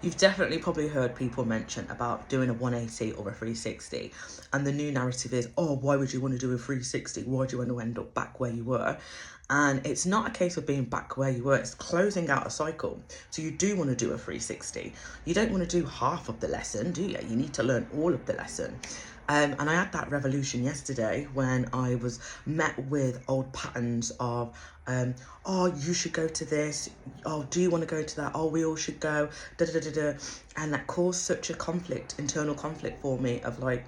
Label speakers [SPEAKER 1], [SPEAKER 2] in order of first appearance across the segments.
[SPEAKER 1] You've definitely probably heard people mention about doing a 180 or a 360. And the new narrative is, oh, why would you want to do a 360? Why do you want to end up back where you were? And it's not a case of being back where you were, it's closing out a cycle. So you do want to do a 360. You don't want to do half of the lesson, do you? You need to learn all of the lesson. And I had that revolution yesterday when I was met with old patterns of, oh, you should go to this. Oh, do you want to go to that? Oh, we all should go. Da da da da. And that caused such a conflict, internal conflict for me of like,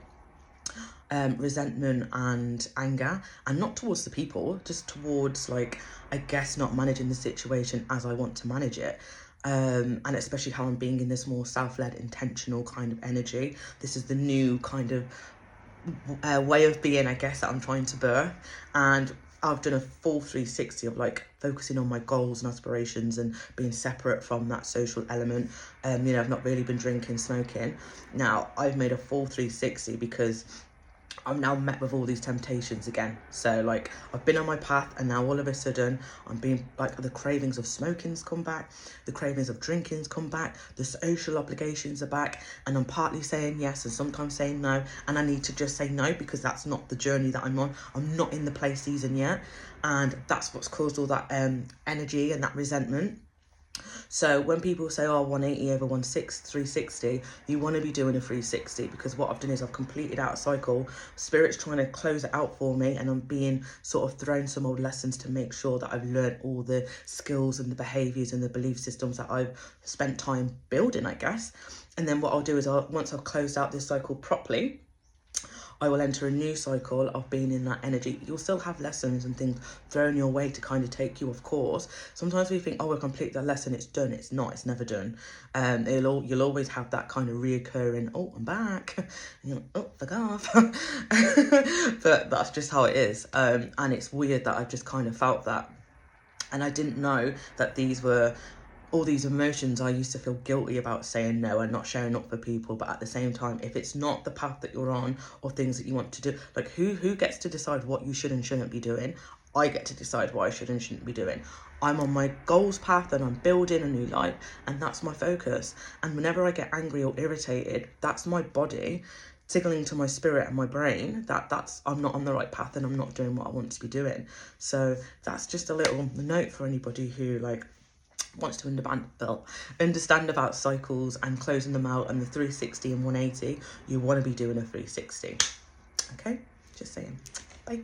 [SPEAKER 1] resentment and anger, and not towards the people, just towards like, I guess, not managing the situation as I want to manage it. And especially how I'm being in this more self-led, intentional kind of energy. This is the new kind of way of being, I guess, that I'm trying to birth. And I've done a full 360 of like focusing on my goals and aspirations and being separate from that social element. I've not really been drinking, smoking. Now I've made a full 360 because I'm now met with all these temptations again. So like, I've been on my path, and now all of a sudden I'm being like, the cravings of smoking's come back, the cravings of drinking's come back, the social obligations are back, and I'm partly saying yes and sometimes saying no, and I need to just say no because that's not the journey that I'm on. I'm not in the play season yet, and that's what's caused all that energy and that resentment. So when people say, oh, 180 over 360, you want to be doing a 360, because what I've done is I've completed out a cycle. Spirit's trying to close it out for me, and I'm being sort of thrown some old lessons to make sure that I've learned all the skills and the behaviours and the belief systems that I've spent time building, I guess. And then what I'll do is once I've closed out this cycle properly, I will enter a new cycle of being in that energy. You'll still have lessons and things thrown your way to kind of take you off course. Sometimes we think, oh, we'll complete that lesson, it's done. It's not, it's never done. You'll always have that kind of reoccurring, oh, I'm back. And you're like, oh, fuck off. But that's just how it is. And it's weird that I've just kind of felt that. And I didn't know that these were all these emotions. I used to feel guilty about saying no and not showing up for people, but at the same time, if it's not the path that you're on or things that you want to do, like who gets to decide what you should and shouldn't be doing? I get to decide what I should and shouldn't be doing. I'm on my goals path and I'm building a new life, and that's my focus. And whenever I get angry or irritated, that's my body signaling to my spirit and my brain that's I'm not on the right path and I'm not doing what I want to be doing. So that's just a little note for anybody who like wants to understand about cycles and closing them out, and the 360 and 180. You want to be doing a 360. Okay, just saying. Bye.